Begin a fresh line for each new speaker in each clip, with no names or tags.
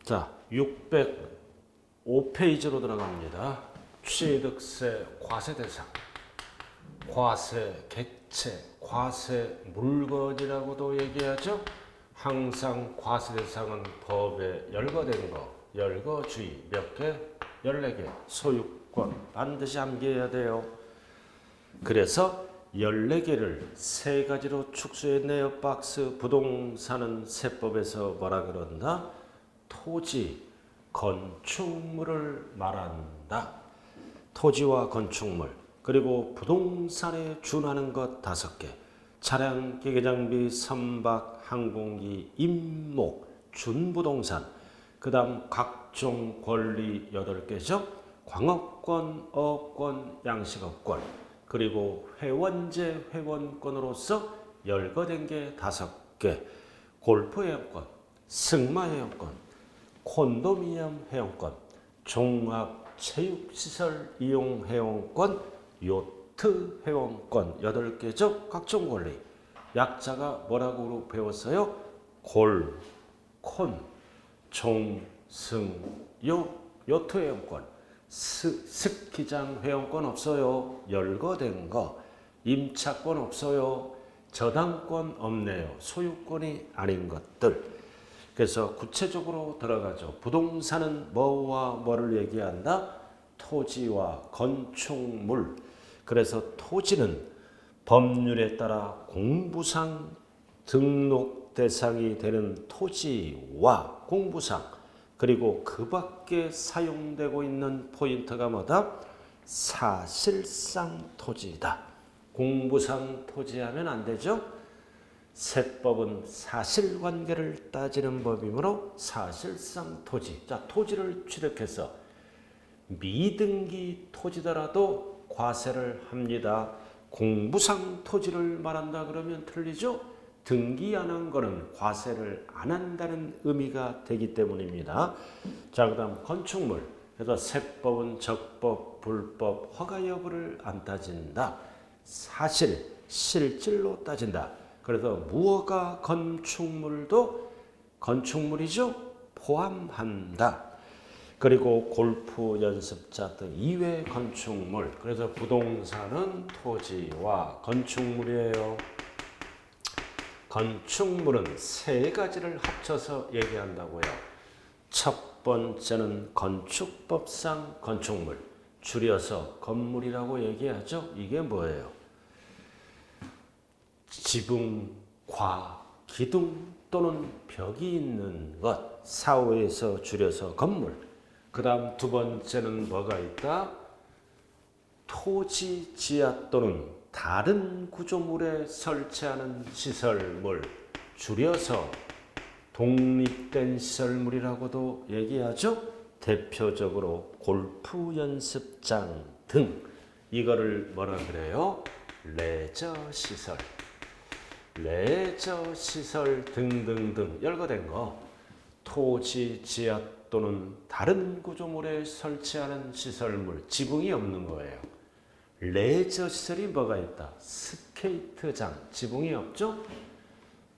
자, 605페이지로 들어갑니다. 취득세 과세대상, 과세 객체, 과세 물건이라고도 얘기하죠. 항상 과세대상은 법에 열거된 거, 열거주의 몇 개? 14개, 소유권 반드시 암기해야 돼요. 그래서 14개를 세 가지로 축소했네요. 박스. 부동산은 세법에서 뭐라 그런다? 토지, 건축물을 말한다. 토지와 건축물, 그리고 부동산에 준하는 것 5개. 차량, 기계장비, 선박, 항공기, 임목, 준부동산. 그 다음 각종 권리 8개죠. 광업권, 어권, 양식업권, 그리고 회원제 회원권으로서 열거된 게 5개. 골프 회원권, 승마 회원권, 콘도미니엄 회원권, 종합체육시설 이용 회원권, 요트 회원권 8개죠. 각종 권리. 약자가 뭐라고 배웠어요? 골, 콘, 종, 승, 요, 요트 회원권. 스키장 회원권 없어요. 열거된 거. 임차권 없어요. 저당권 없네요. 소유권이 아닌 것들. 그래서 구체적으로 들어가죠. 부동산은 뭐와 뭐를 얘기한다? 토지와 건축물. 그래서 토지는 법률에 따라 공부상 등록 대상이 되는 토지와 공부상, 그리고 그 밖에 사용되고 있는 포인트가 뭐다? 사실상 토지다. 공부상 토지하면 안 되죠. 세법은 사실관계를 따지는 법이므로 사실상 토지. 자, 토지를 취득해서 미등기 토지더라도 과세를 합니다. 공부상 토지를 말한다 그러면 틀리죠? 등기 안 한 거는 과세를 안 한다는 의미가 되기 때문입니다. 자, 그 다음 건축물. 그래서 세법은 적법, 불법, 허가 여부를 안 따진다. 사실, 실질로 따진다. 그래서 무허가 건축물도 건축물이죠. 포함한다. 그리고 골프 연습장 등 이외 건축물. 그래서 부동산은 토지와 건축물이에요. 건축물은 세 가지를 합쳐서 얘기한다고요. 첫 번째는 건축법상 건축물, 줄여서 건물이라고 얘기하죠. 이게 뭐예요? 지붕, 과, 기둥 또는 벽이 있는 것, 사후에서 줄여서 건물. 그 다음 두 번째는 뭐가 있다? 토지, 지하 또는 다른 구조물에 설치하는 시설물, 줄여서 독립된 시설물이라고도 얘기하죠. 대표적으로 골프 연습장 등. 이거를 뭐라 그래요? 레저 시설. 레저 시설 등등등 열거된 거. 토지, 지하 또는 다른 구조물에 설치하는 시설물, 지붕이 없는 거예요. 레저 시설이 뭐가 있다? 스케이트장, 지붕이 없죠?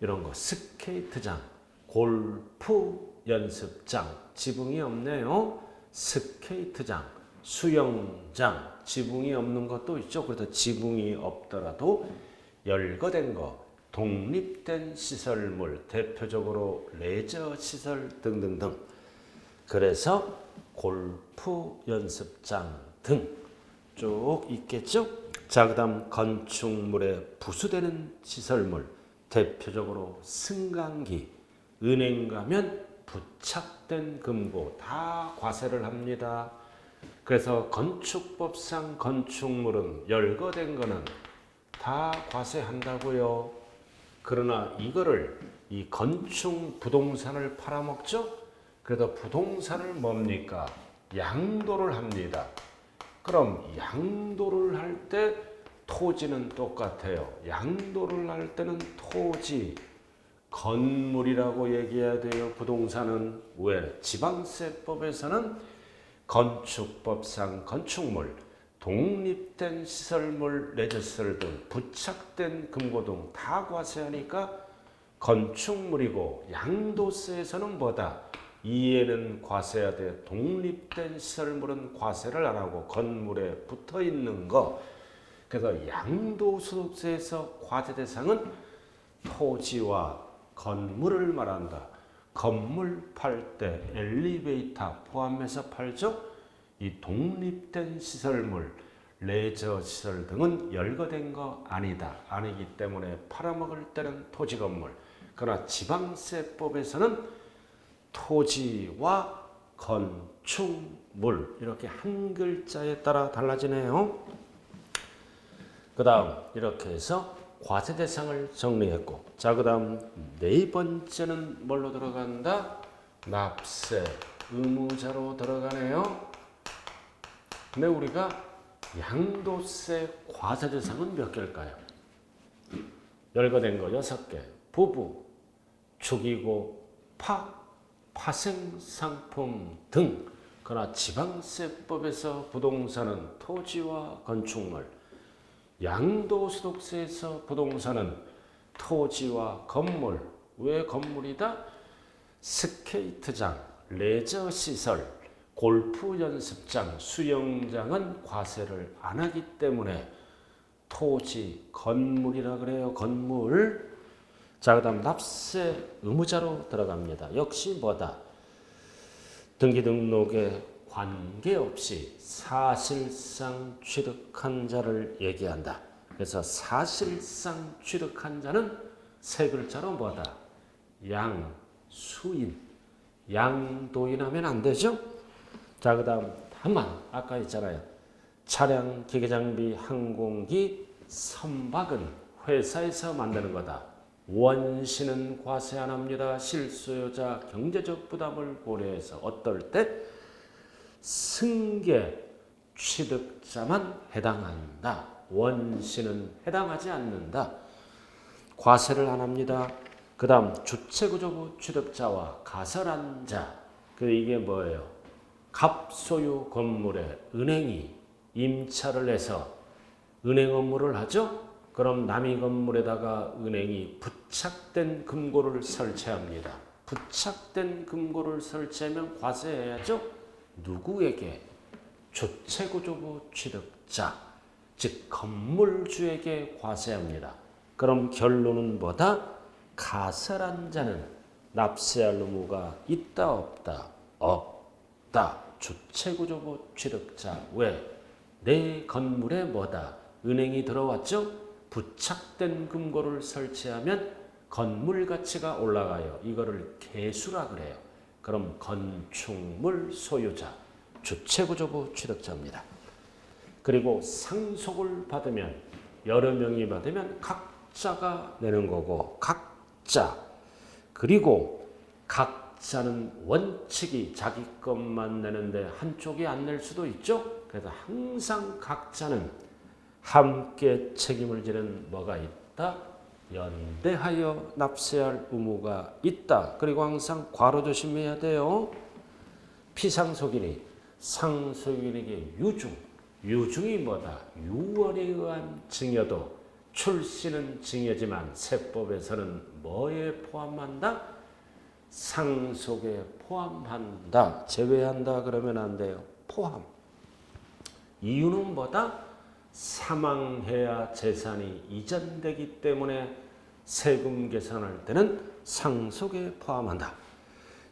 이런 거, 스케이트장, 골프 연습장, 지붕이 없네요. 스케이트장, 수영장, 지붕이 없는 것도 있죠. 그래서 지붕이 없더라도 열거된 거, 독립된 시설물, 대표적으로 레저 시설 등등등. 그래서 골프 연습장 등 쭉 있겠죠. 자, 그 다음 건축물에 부수되는 시설물, 대표적으로 승강기, 은행 가면 부착된 금고 다 과세를 합니다. 그래서 건축법상 건축물은 열거된 거는 다 과세한다고요. 그러나 이거를 이 건축 부동산을 팔아먹죠. 그래서 부동산을 뭡니까? 양도를 합니다. 그럼 양도를 할 때 토지는 똑같아요. 양도를 할 때는 토지, 건물이라고 얘기해야 돼요. 부동산은 왜? 지방세법에서는 건축법상 건축물, 독립된 시설물, 레저시설 등 부착된 금고 등 다 과세하니까 건축물이고, 양도세에서는 뭐다? 이에는 과세해야 돼. 독립된 시설물은 과세를 안 하고 건물에 붙어 있는 거. 그래서 양도소득세에서 과세 대상은 토지와 건물을 말한다. 건물 팔 때 엘리베이터 포함해서 팔죠. 이 독립된 시설물, 레저 시설 등은 열거된 거 아니다. 아니기 때문에 팔아먹을 때는 토지 건물. 그러나 지방세법에서는 토지와 건축물 이렇게 한 글자에 따라 달라지네요. 그 다음 이렇게 해서 과세 대상을 정리했고, 자, 그 다음 네 번째는 뭘로 들어간다? 납세 의무자로 들어가네요. 근데 우리가 양도세 과세 대상은 몇 개일까요? 열거된 거 6개. 부부, 축의고, 파생상품 등. 그러나 지방세법에서 부동산은 토지와 건축물, 양도소득세에서 부동산은 토지와 건물. 왜 건물이다? 스케이트장, 레저시설, 골프 연습장, 수영장은 과세를 안 하기 때문에 토지, 건물이라 그래요. 건물. 자, 그 다음 납세 의무자로 들어갑니다. 역시 뭐다? 등기등록에 관계없이 사실상 취득한 자를 얘기한다. 그래서 사실상 취득한 자는 세 글자로 뭐다? 양수인. 양도인 하면 안 되죠? 자, 그 다음 다만 아까 있잖아요. 차량, 기계장비, 항공기, 선박은 회사에서 만드는 거다. 원시는 과세 안 합니다. 실소유자 경제적 부담을 고려해서 어떨 때 승계 취득자만 해당한다. 원시는 해당하지 않는다. 과세를 안 합니다. 그 다음 주체구조부 취득자와 가설한 자. 이게 뭐예요? 갑소유 건물에 은행이 임차를 해서 은행 업무를 하죠. 그럼 남의 건물에다가 은행이 부착된 금고를 설치합니다. 부착된 금고를 설치하면 과세해야죠. 누구에게? 주체구조부 취득자, 즉 건물주에게 과세합니다. 그럼 결론은 뭐다? 가설한 자는 납세할 의무가 있다 없다? 없다. 주체구조부 취득자. 왜? 내 건물에 뭐다? 은행이 들어왔죠? 부착된 금고를 설치하면 건물 가치가 올라가요. 이거를 계수라 그래요. 그럼 건축물 소유자, 주체구조부 취득자입니다. 그리고 상속을 받으면 여러 명이 받으면 각자가 내는 거고, 각자. 그리고 각자는 원칙이 자기 것만 내는데 한쪽이 안 낼 수도 있죠. 그래서 항상 각자는 함께 책임을 지는 뭐가 있다? 연대하여 납세할 의무가 있다. 그리고 항상 괄호 조심해야 돼요. 피상속인이 상속인에게 유증. 유증이 뭐다? 유언에 의한 증여도 출시는 증여지만 세법에서는 뭐에 포함한다? 상속에 포함한다. 제외한다 그러면 안 돼요. 포함. 이유는 뭐다? 사망해야 재산이 이전되기 때문에 세금 계산할 때는 상속에 포함한다.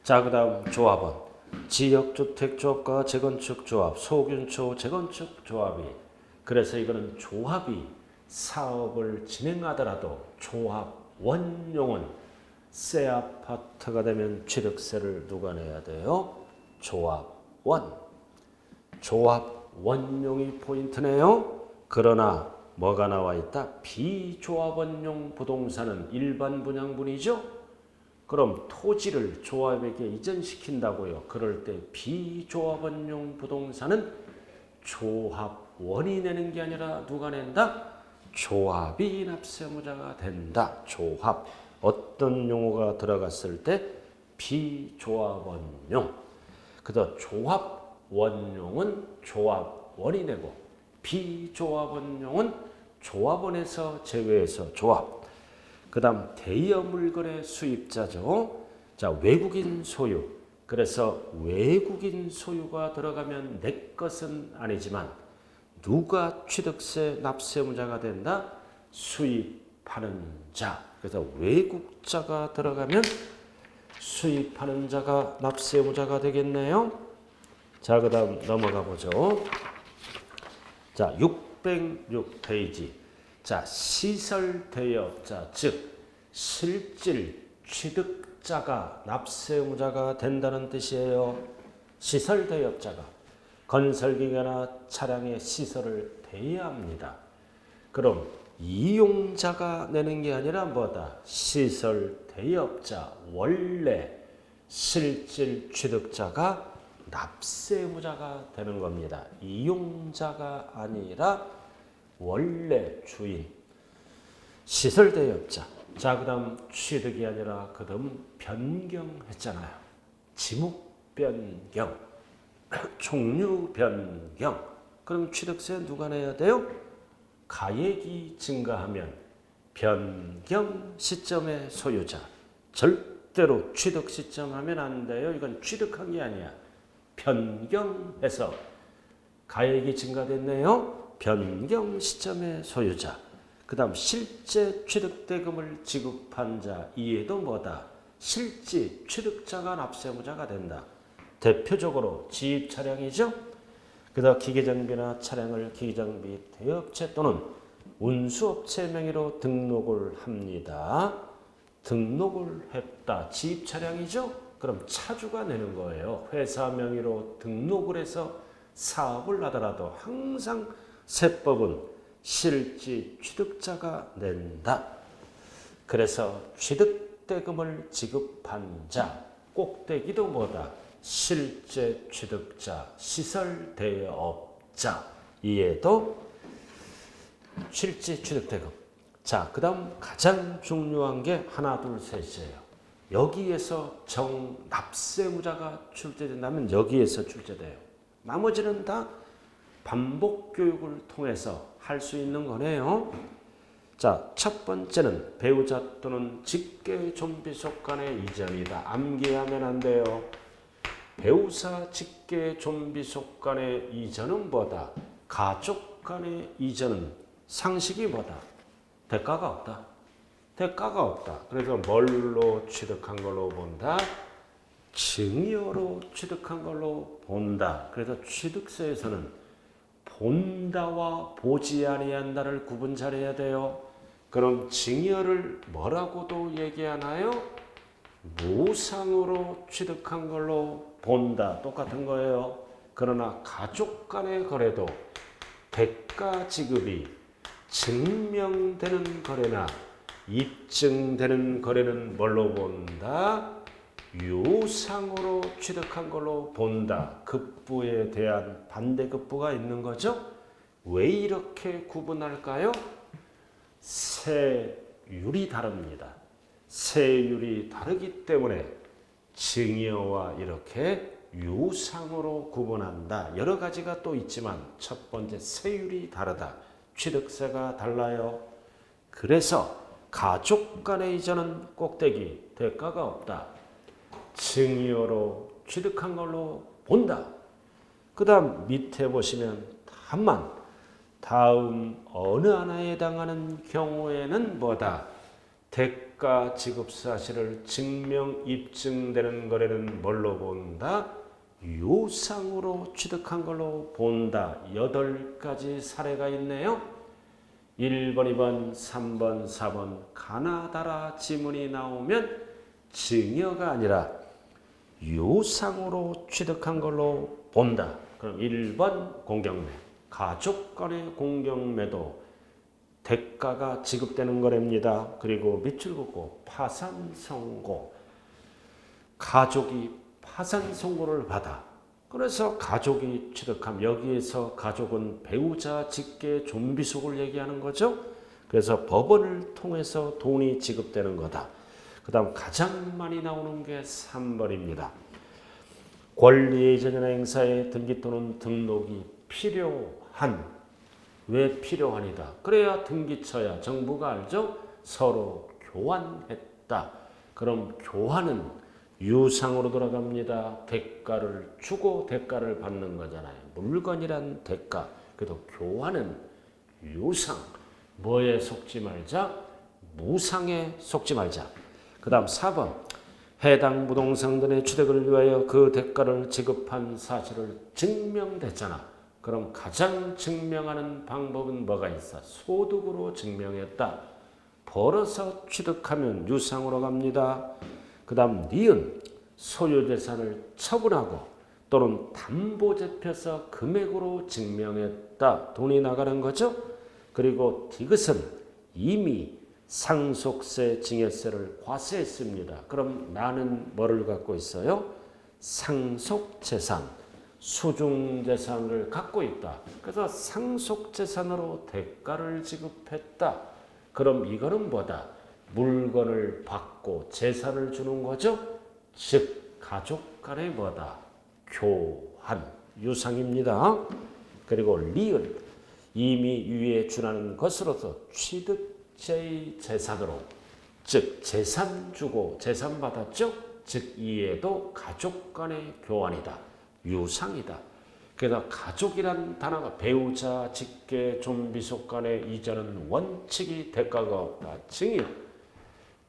자, 그 다음 조합원. 지역주택조합과 재건축조합, 소균초 재건축조합이. 그래서 이거는 조합이 사업을 진행하더라도 조합원용은 새 아파트가 되면 취득세를 누가 내야 돼요? 조합원. 조합원용이 포인트네요. 그러나 뭐가 나와 있다? 비조합원용 부동산은 일반 분양분이죠. 그럼 토지를 조합에게 이전시킨다고요. 그럴 때 비조합원용 부동산은 조합원이 내는 게 아니라 누가 낸다? 조합이 납세 의무자가 된다. 조합. 어떤 용어가 들어갔을 때 비조합원용. 그래서 조합원용은 조합원이 내고 비조합원용은 조합원에서 제외해서 조합. 그 다음 대여 물건의 수입자죠. 자, 외국인 소유. 그래서 외국인 소유가 들어가면 내 것은 아니지만 누가 취득세 납세의무자가 된다? 수입하는 자. 그래서 외국자가 들어가면 수입하는 자가 납세의무자가 되겠네요. 자, 그 다음 넘어가 보죠. 자, 606페이지. 자, 시설대여자, 즉 실질 취득자가 납세의무자가 된다는 뜻이에요. 시설대여자가 건설기계나 차량의 시설을 대여합니다. 그럼 이용자가 내는 게 아니라 뭐다? 시설대여업자, 원래 실질 취득자가 납세의무자가 되는 겁니다. 이용자가 아니라 원래 주인, 시설대여업자. 자, 그 다음 취득이 아니라 그 다음 변경했잖아요. 지목 변경, 종류 변경. 그럼 취득세 누가 내야 돼요? 가액이 증가하면 변경 시점의 소유자. 절대로 취득 시점 하면 안 돼요. 이건 취득한 게 아니야. 변경해서 가액이 증가됐네요. 변경 시점의 소유자. 그 다음 실제 취득대금을 지급한 자. 이에도 뭐다? 실제 취득자가 납세의무자가 된다. 대표적으로 지입차량이죠. 그 다음 기계장비나 차량을 기계장비 대여업체 또는 운수업체 명의로 등록을 합니다. 등록을 했다. 지입차량이죠. 그럼 차주가 내는 거예요. 회사 명의로 등록을 해서 사업을 하더라도 항상 세법은 실질 취득자가 낸다. 그래서 취득대금을 지급한 자, 꼭대기도 뭐다? 실제 취득자, 시설대여업자. 이에도 실제 취득대금. 자, 그 다음 가장 중요한 게 하나, 둘, 셋이에요. 여기에서 납세의무자가 출제된다면 여기에서 출제돼요. 나머지는 다 반복 교육을 통해서 할 수 있는 거네요. 자, 첫 번째는 배우자 또는 직계 좀비속 간의 이전이다. 암기하면 안 돼요. 배우자 직계 좀비속 간의 이전은 뭐다? 가족 간의 이전은 상식이 뭐다? 대가가 없다. 대가가 없다. 그래서 뭘로 취득한 걸로 본다? 증여로 취득한 걸로 본다. 그래서 취득세에서는 본다와 보지 아니한다를 구분 잘해야 돼요. 그럼 증여를 뭐라고도 얘기하나요? 무상으로 취득한 걸로 본다. 똑같은 거예요. 그러나 가족 간의 거래도 대가 지급이 증명되는 거래나 입증되는 거래는 뭘로 본다? 유상으로 취득한 걸로 본다. 급부에 대한 반대급부가 있는 거죠. 왜 이렇게 구분할까요? 세율이 다릅니다. 세율이 다르기 때문에 증여와 이렇게 유상으로 구분한다. 여러 가지가 또 있지만 첫 번째 세율이 다르다. 취득세가 달라요. 그래서 가족 간의 이전은 꼭대기 대가가 없다. 증여로 취득한 걸로 본다. 그 다음 밑에 보시면 다음 어느 하나에 해당하는 경우에는 뭐다? 대가 지급 사실을 증명 입증되는 거래는 뭘로 본다? 유상으로 취득한 걸로 본다. 8가지 사례가 있네요. 1번, 2번, 3번, 4번 가나다라 지문이 나오면 증여가 아니라 유상으로 취득한 걸로 본다. 그럼 1번 공경매. 가족 간의 공경매도 대가가 지급되는 거래입니다. 그리고 밑줄 긋고 파산 선고. 가족이 파산 선고를 받아. 그래서 가족이 취득함. 여기에서 가족은 배우자 직계 좀비속을 얘기하는 거죠. 그래서 법원을 통해서 돈이 지급되는 거다. 그 다음 가장 많이 나오는 게 3번입니다. 권리의 이전이나 행사에 등기 또는 등록이 필요한. 왜 필요한이다? 그래야 등기처야. 정부가 알죠? 서로 교환했다. 그럼 교환은 유상으로 돌아갑니다. 대가를 주고 대가를 받는 거잖아요. 물건이란 대가. 그래도 교환은 유상. 뭐에 속지 말자? 무상에 속지 말자. 그 다음 4번. 해당 부동산들의 취득을 위하여 그 대가를 지급한 사실을 증명됐잖아. 그럼 가장 증명하는 방법은 뭐가 있어? 소득으로 증명했다. 벌어서 취득하면 유상으로 갑니다. 그 다음 니은 소유재산을 처분하고 또는 담보잡혀서 금액으로 증명했다. 돈이 나가는 거죠. 그리고 디귿은 이미 상속세, 징여세를 과세했습니다. 그럼 나는 뭐를 갖고 있어요? 상속재산, 수중재산을 갖고 있다. 그래서 상속재산으로 대가를 지급했다. 그럼 이거는 뭐다? 물건을 받고 재산을 주는 거죠. 즉 가족 간의 뭐다? 교환, 유상입니다. 그리고 리을 이미 위에 준하는 것으로서 취득제의 재산으로, 즉 재산 주고 재산 받았죠. 즉 이에도 가족 간의 교환이다. 유상이다. 그래서 가족이란 단어가 배우자, 직계, 좀비속 간의 이전은 원칙이 대가가 없다. 증여.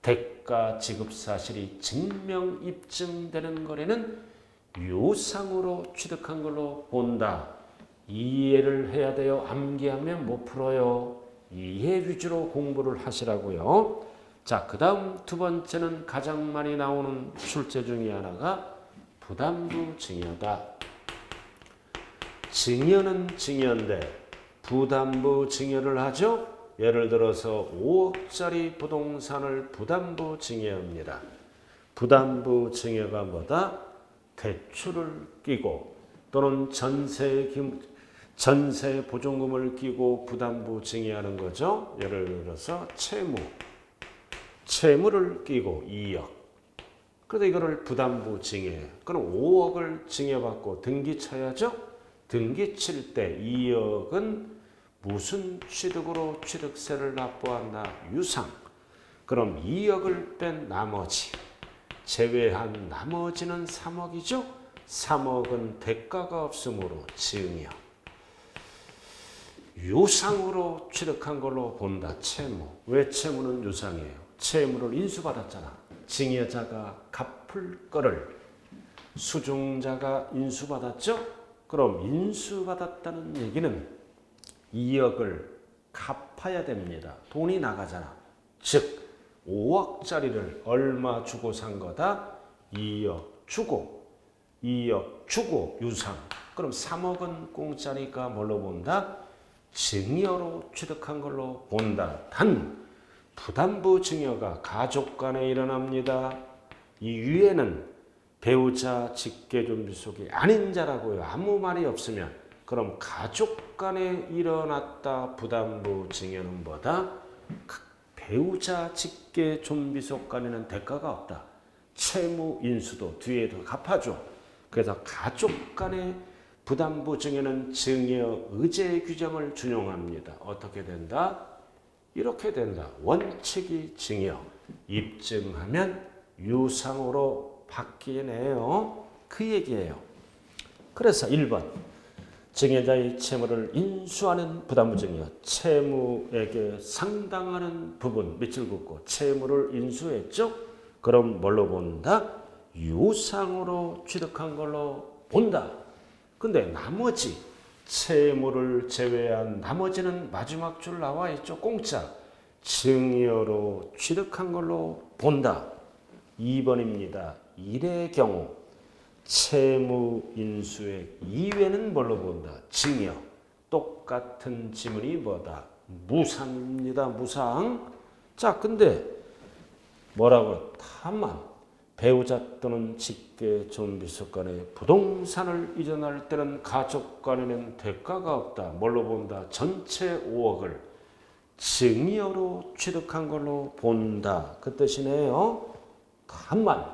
대가 지급 사실이 증명 입증되는 거래는 유상으로 취득한 걸로 본다. 이해를 해야 돼요. 암기하면 못 풀어요. 이해 위주로 공부를 하시라고요. 자, 그 다음 두 번째는 가장 많이 나오는 출제 중에 하나가 부담부 증여다. 증여는 증여인데 부담부 증여를 하죠. 예를 들어서 5억짜리 부동산을 부담부 증여합니다. 부담부 증여가 뭐다? 대출을 끼고 또는 전세 보증금을 끼고 부담부 증여하는 거죠. 예를 들어서 채무를 끼고 2억. 그래서 이거를 부담부 증여해요. 그럼 5억을 증여받고 등기 쳐야죠. 등기 칠 때 2억은 무슨 취득으로 취득세를 납부한다? 유상. 그럼 2억을 뺀 나머지, 제외한 나머지는 3억이죠? 3억은 대가가 없으므로 증여. 유상으로 취득한 걸로 본다. 채무. 왜 채무는 유상이에요? 채무를 인수받았잖아. 증여자가 갚을 거를 수중자가 인수받았죠? 그럼 인수받았다는 얘기는 2억을 갚아야 됩니다. 돈이 나가잖아. 즉 5억짜리를 얼마 주고 산 거다? 2억 주고 유상. 그럼 3억은 공짜니까 뭘로 본다? 증여로 취득한 걸로 본다. 단 부담부 증여가 가족 간에 일어납니다. 이 위에는 배우자, 직계, 좀비속이 아닌 자라고요. 아무 말이 없으면. 그럼 가족 간에 일어났다. 부담부 증여는 뭐다? 배우자, 직계, 좀비속 간에는 대가가 없다. 채무 인수도 뒤에도 갚아줘. 그래서 가족 간의 부담부 증여는 증여 의제 규정을 준용합니다. 어떻게 된다? 이렇게 된다. 원칙이 증여. 입증하면 유상으로 바뀌네요. 그 얘기예요. 그래서 1번. 증여자의 채무를 인수하는 부담부 증여. 채무에게 상당하는 부분 밑줄 긋고 채무를 인수했죠. 그럼 뭘로 본다? 유상으로 취득한 걸로 본다. 근데 나머지 채무를 제외한 나머지는 마지막 줄 나와 있죠. 공짜. 증여로 취득한 걸로 본다. 2번입니다. 1의 경우 채무 인수액 이외는 뭘로 본다? 증여. 똑같은 지문이 뭐다? 무상입니다. 무상. 자, 근데 뭐라고? 다만 배우자 또는 직계, 좀비속 간에 부동산을 이전할 때는 가족 간에는 대가가 없다. 뭘로 본다? 전체 5억을 증여로 취득한 걸로 본다. 그 뜻이네요. 다만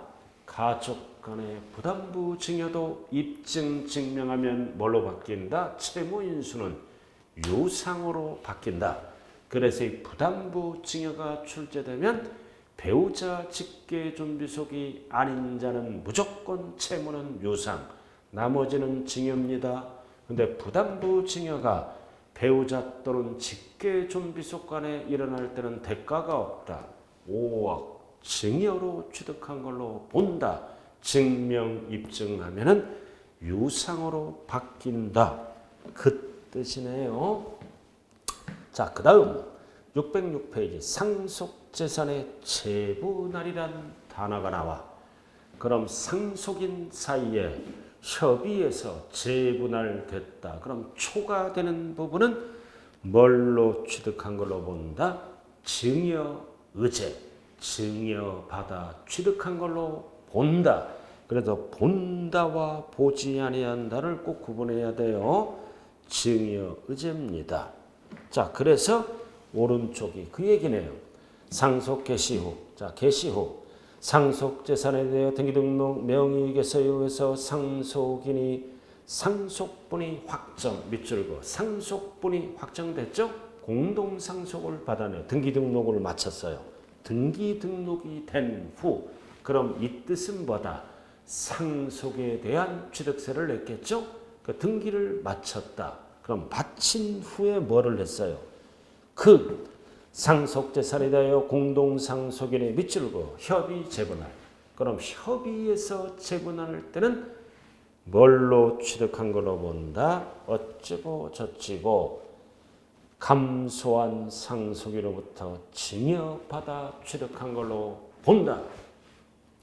가족 간의 부담부 증여도 입증 증명하면 뭘로 바뀐다? 채무 인수는 유상으로 바뀐다. 그래서 이 부담부 증여가 출제되면 배우자 직계존비속이 아닌 자는 무조건 채무는 유상, 나머지는 증여입니다. 근데 부담부 증여가 배우자 또는 직계존비속 간에 일어날 때는 대가가 없다. 5억 증여로 취득한 걸로 본다. 증명 입증하면은 유상으로 바뀐다. 그 뜻이네요. 자, 그 다음 606페이지 상속재산의 재분할이란 단어가 나와. 그럼 상속인 사이에 협의해서 재분할됐다. 그럼 초과되는 부분은 뭘로 취득한 걸로 본다? 증여의제, 증여받아 취득한 걸로 본다. 그래서 본다와 보지 아니한다를 꼭 구분해야 돼요. 증여의제입니다. 자, 그래서 오른쪽이 그 얘기네요. 상속 개시 후, 자, 개시 후 상속재산에 대해 등기등록 명의계서에 의해서 상속분이 확정, 밑줄 그 상속분이 확정됐죠? 공동상속을 받아내요. 등기등록을 마쳤어요. 등기등록이 된 후, 그럼 이 뜻은 뭐다? 상속에 대한 취득세를 냈겠죠? 그 등기를 마쳤다. 그럼 마친 후에 뭐를 했어요? 그 상속재산에 대하여 공동상속인의 밑줄 그 협의 재분할. 그럼 협의에서 재분할 때는 뭘로 취득한 걸로 본다? 어찌고 저찌고 감소한 상속인으로부터 증여받아 취득한 걸로 본다.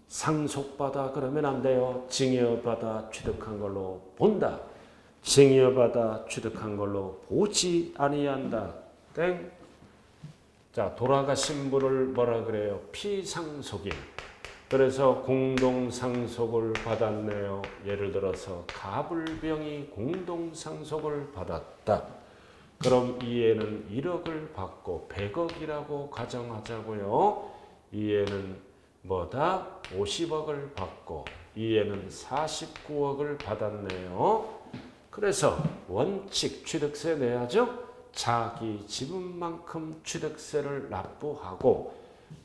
상속받아 그러면 안 돼요. 증여받아 취득한 걸로 본다. 증여받아 취득한 걸로 보지 아니한다. 땡. 자, 돌아가신 분을 뭐라 그래요? 피상속인. 그래서 공동상속을 받았네요. 예를 들어서 가불병이 공동상속을 받았다. 그럼 이에는 1억을 받고 100억이라고 가정하자고요. 이에는 뭐다? 50억을 받고 이에는 49억을 받았네요. 그래서 원칙 취득세 내야죠. 자기 지분만큼 취득세를 납부하고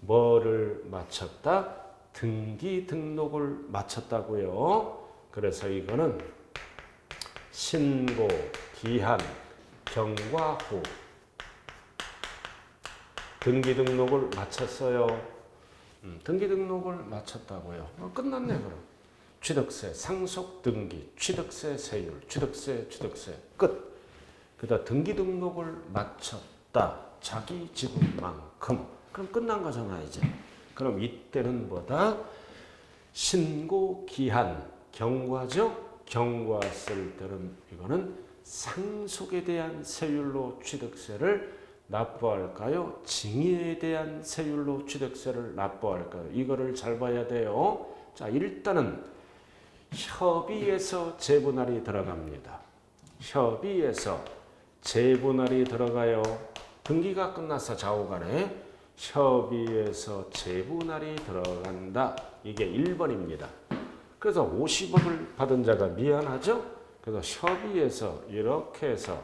뭐를 마쳤다? 등기 등록을 마쳤다고요. 그래서 이거는 신고, 기한, 경과 후 등기 등록을 마쳤어요. 등기 등록을 마쳤다고요. 끝났네 그럼. 취득세, 상속 등기, 취득세 세율, 취득세 끝. 그다음 등기 등록을 마쳤다. 자기 지분만큼. 그럼 끝난 거잖아 이제. 그럼 이때는 뭐다? 신고 기한 경과죠. 경과 쓸 때는 이거는 상속에 대한 세율로 취득세를 납부할까요? 증여에 대한 세율로 취득세를 납부할까요? 이거를 잘 봐야 돼요. 자, 일단은 협의에서 재분할이 들어갑니다. 협의에서 재분할이 들어가요. 등기가 끝나서 좌우간에 협의에서 재분할이 들어간다. 이게 1번입니다. 그래서 50억을 받은 자가 미안하죠? 그래서 협의에서 이렇게 해서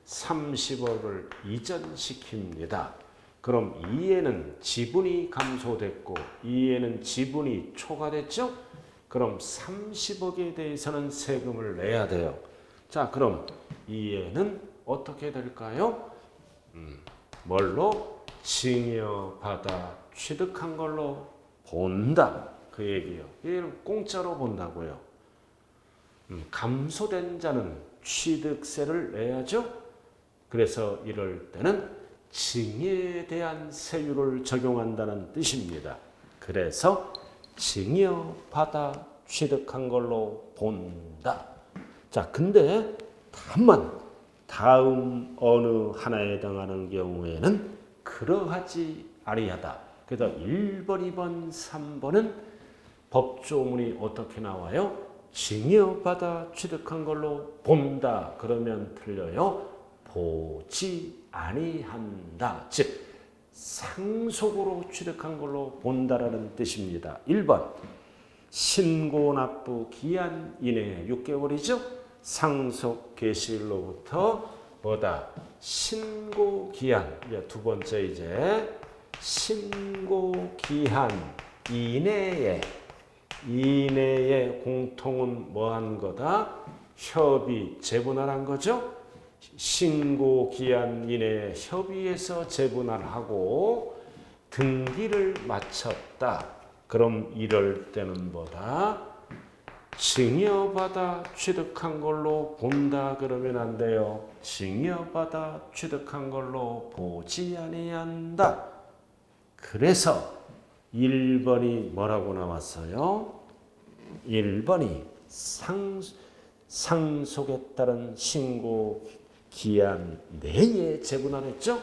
30억을 이전시킵니다. 그럼 이에는 지분이 감소됐고 이에는 지분이 초과됐죠? 그럼 30억에 대해서는 세금을 내야 돼요. 자, 그럼 이에는 어떻게 될까요? 뭘로? 증여받아 취득한 걸로 본다. 그 얘기요. 얘는 공짜로 본다고요. 감소된 자는 취득세를 내야죠. 그래서 이럴 때는 증여에 대한 세율을 적용한다는 뜻입니다. 그래서 증여받아 취득한 걸로 본다. 자, 근데 다만 다음 어느 하나에 해당하는 경우에는 그러하지 아니하다. 그래서 1번, 2번, 3번은 법조문이 어떻게 나와요? 증여받아 취득한 걸로 본다. 그러면 틀려요. 보지 아니한다. 즉 상속으로 취득한 걸로 본다라는 뜻입니다. 1번 신고 납부 기한 이내에 6개월이죠. 상속 개시일로부터 뭐다? 신고 기한. 두 번째 이제 신고기한 이내에 공통은 뭐한 거다? 협의, 재분할한 거죠. 신고기한 이내에 협의해서 재분할하고 등기를 마쳤다. 그럼 이럴 때는 뭐다? 증여받아 취득한 걸로 본다 그러면 안 돼요. 증여받아 취득한 걸로 보지 아니한다. 그래서 1번이 뭐라고 나왔어요? 1번이 상속에 따른 신고 기한 내에 재분할했죠?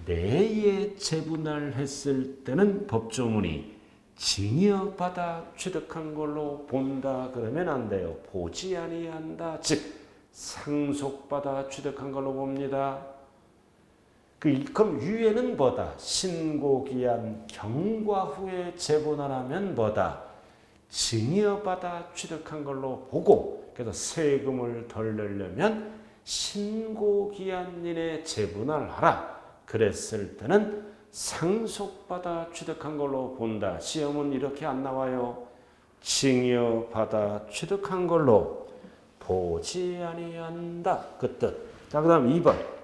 내에 재분할했을 때는 법조문이 증여받아 취득한 걸로 본다 그러면 안 돼요. 보지 아니한다. 즉 상속받아 취득한 걸로 봅니다. 그럼 유예는 뭐다? 신고기한 경과 후에 재분할하면 뭐다? 증여받아 취득한 걸로 보고 그래서 세금을 덜 내려면 신고기한 이내 재분할하라. 그랬을 때는 상속받아 취득한 걸로 본다. 시험은 이렇게 안 나와요. 증여받아 취득한 걸로 보지 아니한다. 그 뜻. 자, 그 다음 2번.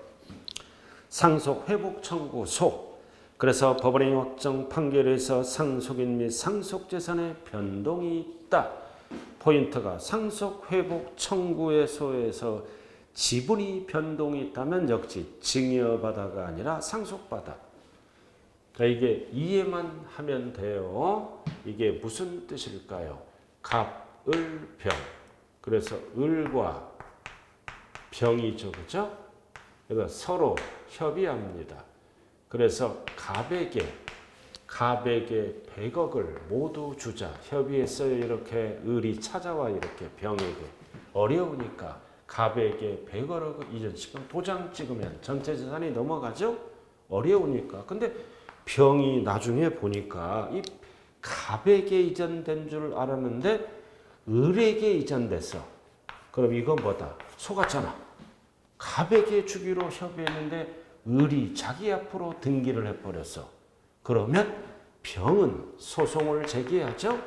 상속 회복 청구소. 그래서 법원의 확정 판결에서 상속인 및 상속재산의 변동이 있다. 포인트가 상속 회복 청구소에서 지분이 변동이 있다면 역시 증여받아가 아니라 상속받아. 그러니까 이게 이해만 하면 돼요. 이게 무슨 뜻일까요? 갑, 을, 병. 그래서 을과 병이죠. 그죠? 그래서 서로 협의합니다. 그래서 갑에게 100억을 모두 주자. 협의했어요. 이렇게 을이 찾아와 이렇게 병에게. 어려우니까 갑에게 100억을 이전 지금 도장 찍으면 전체 재산이 넘어가죠? 어려우니까. 근데 병이 나중에 보니까 이 갑에게 이전된 줄 알았는데 을에게 이전됐어. 그럼 이건 뭐다? 속았잖아. 갑에게 주기로 협의했는데 을이 자기 앞으로 등기를 해버렸어. 그러면 병은 소송을 제기하죠.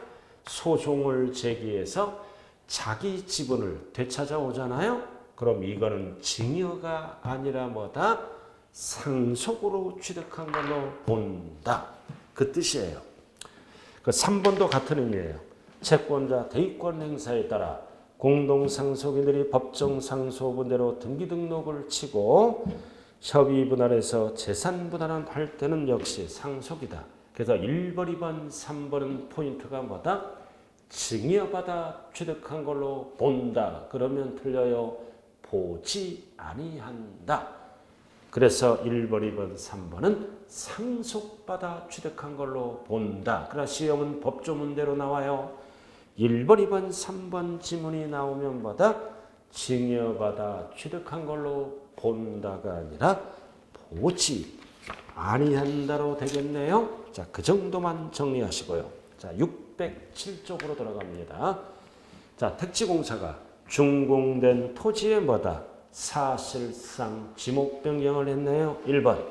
소송을 제기해서 자기 지분을 되찾아오잖아요. 그럼 이거는 증여가 아니라 뭐다? 상속으로 취득한 걸로 본다. 그 뜻이에요. 그 3번도 같은 의미예요. 채권자 대위권 행사에 따라 공동상속인들이 법정상속원대로 등기등록을 치고 협의 분할해서 재산 분할할 때는 역시 상속이다. 그래서 1번, 2번, 3번은 포인트가 뭐다? 증여받아 취득한 걸로 본다. 그러면 틀려요. 보지 아니한다. 그래서 1번, 2번, 3번은 상속받아 취득한 걸로 본다. 그러나 시험은 법조문대로 나와요. 1번, 2번, 3번 지문이 나오면 뭐다? 증여받아 취득한 걸로 본다가 아니라 보지 아니한다로 되겠네요. 자, 그 정도만 정리하시고요. 자, 607쪽으로 들어갑니다. 자, 택지공사가 준공된 토지에 뭐다? 사실상 지목 변경을 했네요. 1번.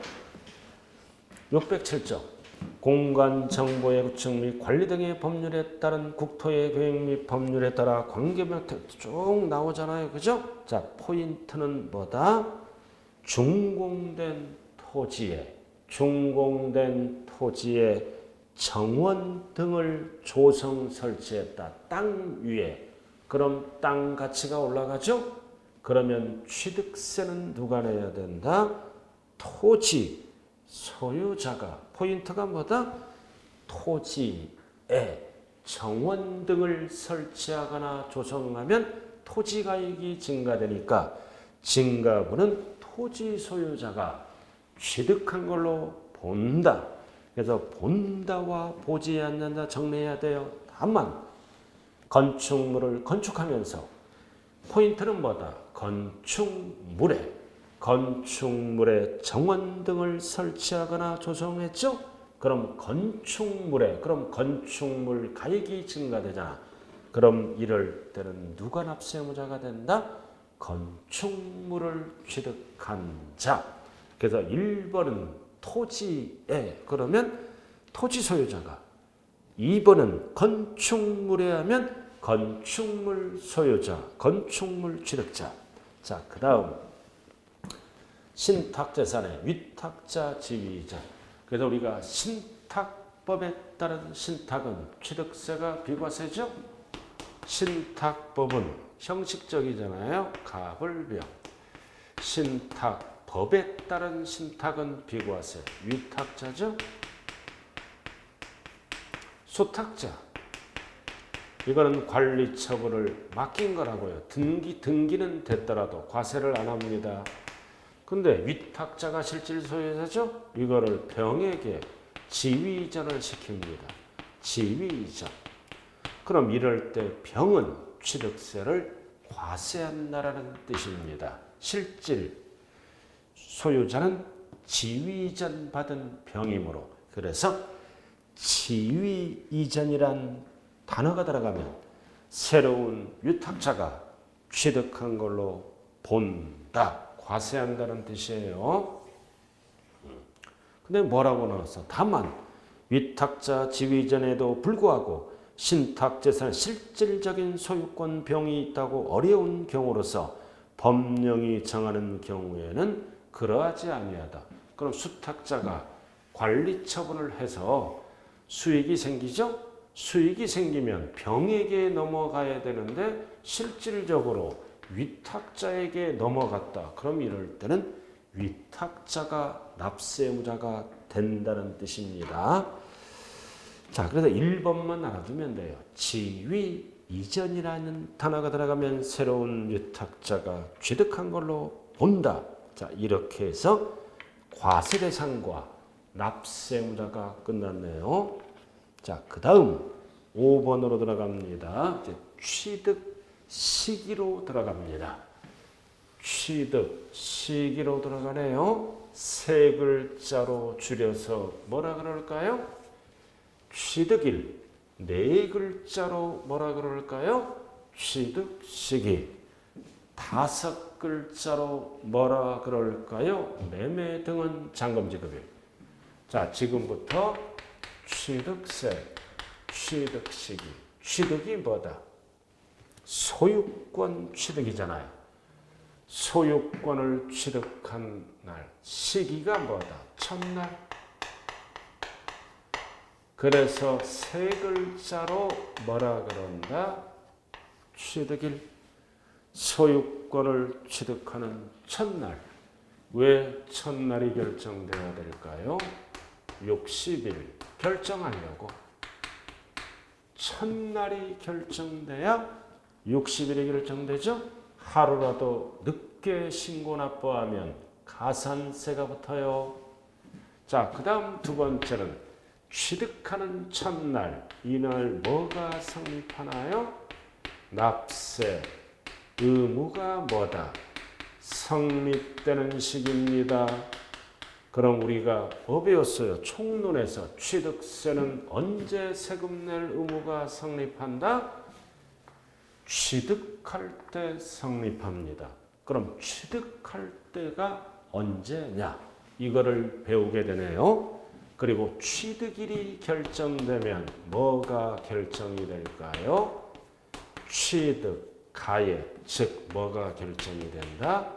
607쪽. 공간 정보의 구축 및 관리 등의 법률에 따른 국토의 계획 및 법률에 따라 관계명령 쭉 나오잖아요. 그죠? 자, 포인트는 뭐다? 준공된 토지에 정원 등을 조성 설치했다. 땅 위에. 그럼 땅 가치가 올라가죠? 그러면 취득세는 누가 내야 된다? 토지 소유자가. 포인트가 뭐다? 토지에 정원 등을 설치하거나 조성하면 토지가액이 증가되니까 증가분은 토지 소유자가 취득한 걸로 본다. 그래서 본다와 보지 않는다 정리해야 돼요. 다만 건축물을 건축하면서 포인트는 뭐다? 건축물에 정원 등을 설치하거나 조성했죠? 그럼 건축물 가액이 증가되잖아. 그럼 이럴 때는 누가 납세 의무자가 된다? 건축물을 취득한 자. 그래서 1번은 토지에 그러면 토지 소유자가 2번은 건축물에 하면 건축물 소유자, 건축물 취득자. 자, 그 다음 신탁재산의 위탁자, 지위자. 그래서 우리가 신탁법에 따른 신탁은 취득세가 비과세죠. 신탁법은 형식적이잖아요. 가불병. 신탁법에 따른 신탁은 비과세, 위탁자죠. 수탁자. 이거는 관리 처분을 맡긴 거라고요. 등기는 됐더라도 과세를 안 합니다. 근데 위탁자가 실질 소유자죠. 이거를 병에게 지위 이전을 시킵니다. 지위 이전. 그럼 이럴 때 병은 취득세를 과세한다라는 뜻입니다. 실질 소유자는 지위 이전 받은 병이므로. 그래서 지위 이전이란 단어가 들어가면 새로운 위탁자가 취득한 걸로 본다. 과세한다는 뜻이에요. 근데 뭐라고 나왔어? 다만 위탁자 지위 이전에도 불구하고 신탁재산 실질적인 소유권 병이 있다고 어려운 경우로서 법령이 정하는 경우에는 그러하지 아니하다. 그럼 수탁자가 관리 처분을 해서 수익이 생기죠? 수익이 생기면 병에게 넘어가야 되는데 실질적으로 위탁자에게 넘어갔다. 그럼 이럴 때는 위탁자가 납세의무자가 된다는 뜻입니다. 자, 그래서 1번만 알아두면 돼요. 지위 이전이라는 단어가 들어가면 새로운 위탁자가 취득한 걸로 본다. 자, 이렇게 해서 과세 대상과 납세의무자가 끝났네요. 자, 그 다음 5번으로 들어갑니다. 이제 취득 시기로 들어갑니다. 취득 시기로 들어가네요. 세 글자로 줄여서 뭐라 그럴까요? 취득일. 네 글자로 뭐라 그럴까요? 취득 시기. 다섯 글자로 뭐라 그럴까요? 매매 등은 잔금 지급일. 자, 지금부터 취득세, 취득 시기. 취득이 뭐다? 소유권 취득이잖아요. 소유권을 취득한 날. 시기가 뭐다? 첫날. 그래서 세 글자로 뭐라 그런다? 취득일. 소유권을 취득하는 첫날. 왜 첫날이 결정되어야 될까요? 60일 결정하려고. 첫날이 결정돼야 60일이 결정되죠? 하루라도 늦게 신고 납부하면 가산세가 붙어요. 자, 그 다음 두 번째는 취득하는 첫날. 이날 뭐가 성립하나요? 납세 의무가 뭐다? 성립되는 시기입니다. 그럼 우리가 뭐 배웠어요? 총론에서 취득세는 언제 세금 낼 의무가 성립한다? 취득할 때 성립합니다. 그럼 취득할 때가 언제냐? 이거를 배우게 되네요. 그리고 취득일이 결정되면 뭐가 결정이 될까요? 취득, 가액, 즉 뭐가 결정이 된다?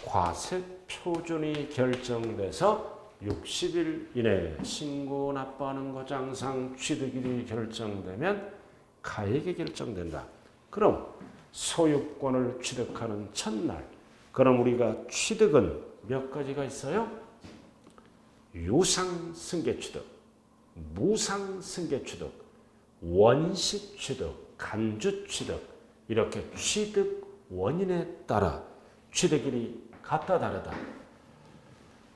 과세 표준이 결정돼서 60일 이내에 신고 납부하는 것장상 취득일이 결정되면 가액이 결정된다. 그럼 소유권을 취득하는 첫날. 그럼 우리가 취득은 몇 가지가 있어요? 유상승계취득, 무상승계취득, 원시취득, 간주취득. 이렇게 취득 원인에 따라 취득일이 같다 다르다.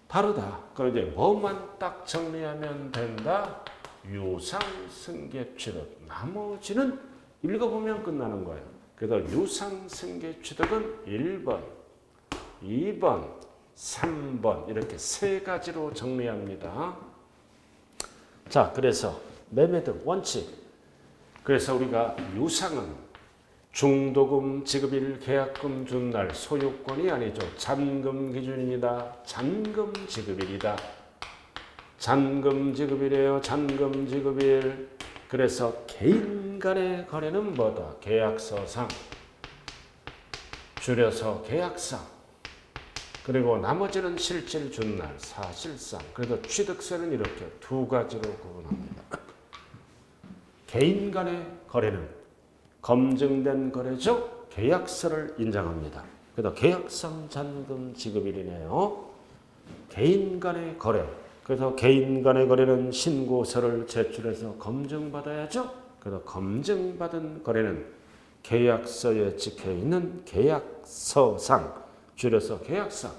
다르다. 그럼 이제 뭐만 딱 정리하면 된다? 유상승계취득. 나머지는 읽어보면 끝나는 거예요. 그래서 유상승계취득은 1번, 2번, 3번 이렇게 세 가지로 정리합니다. 자, 그래서 매매등 원칙. 그래서 우리가 유상은 중도금 지급일 계약금 준 날 소유권이 아니죠. 잔금 기준입니다. 잔금 지급일이다. 잔금 지급일이에요. 잔금 지급일. 그래서 개인 간의 거래는 뭐다? 계약서상. 줄여서 계약상. 그리고 나머지는 실질 준 날, 사실상. 그래서 취득세는 이렇게 두 가지로 구분합니다. 개인 간의 거래는 검증된 거래죠. 계약서를 인정합니다. 그래서 계약상 잔금 지급일이네요. 개인 간의 거래. 그래서 개인 간의 거래는 신고서를 제출해서 검증받아야죠. 그래서 검증받은 거래는 계약서에 찍혀있는 계약서상, 줄여서 계약상.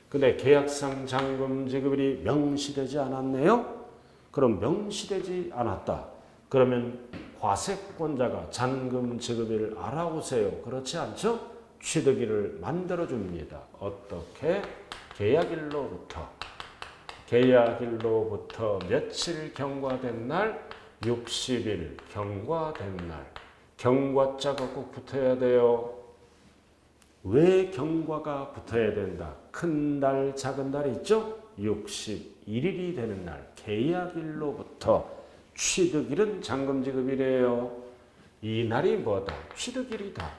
근데 계약상 잔금 지급일이 명시되지 않았네요. 그럼 명시되지 않았다. 그러면 과세권자가 잔금 지급일을 알아오세요. 그렇지 않죠? 취득일을 만들어줍니다. 어떻게? 계약일로부터 며칠 경과된 날? 60일 경과된 날. 경과자가 꼭 붙어야 돼요. 왜 경과가 붙어야 된다? 큰 날, 작은 날이 있죠? 61일이 되는 날. 계약일로부터 취득일은 잔금지급일이에요. 이 날이 뭐다? 취득일이다.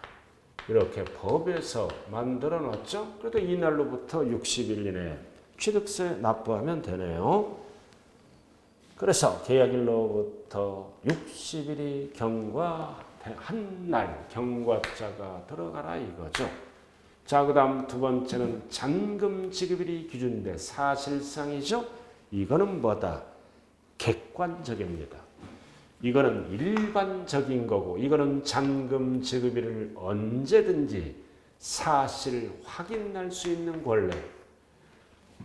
이렇게 법에서 만들어 놨죠? 그래도 이 날로부터 60일 이내에 취득세 납부하면 되네요. 그래서 계약일로부터 60일이 경과한 날 경과자가 들어가라 이거죠. 자, 그 다음 두 번째는 잔금 지급일이 기준인데 사실상이죠. 이거는 뭐다? 객관적입니다. 이거는 일반적인 거고 이거는 잔금 지급일을 언제든지 사실 확인할 수 있는 권리.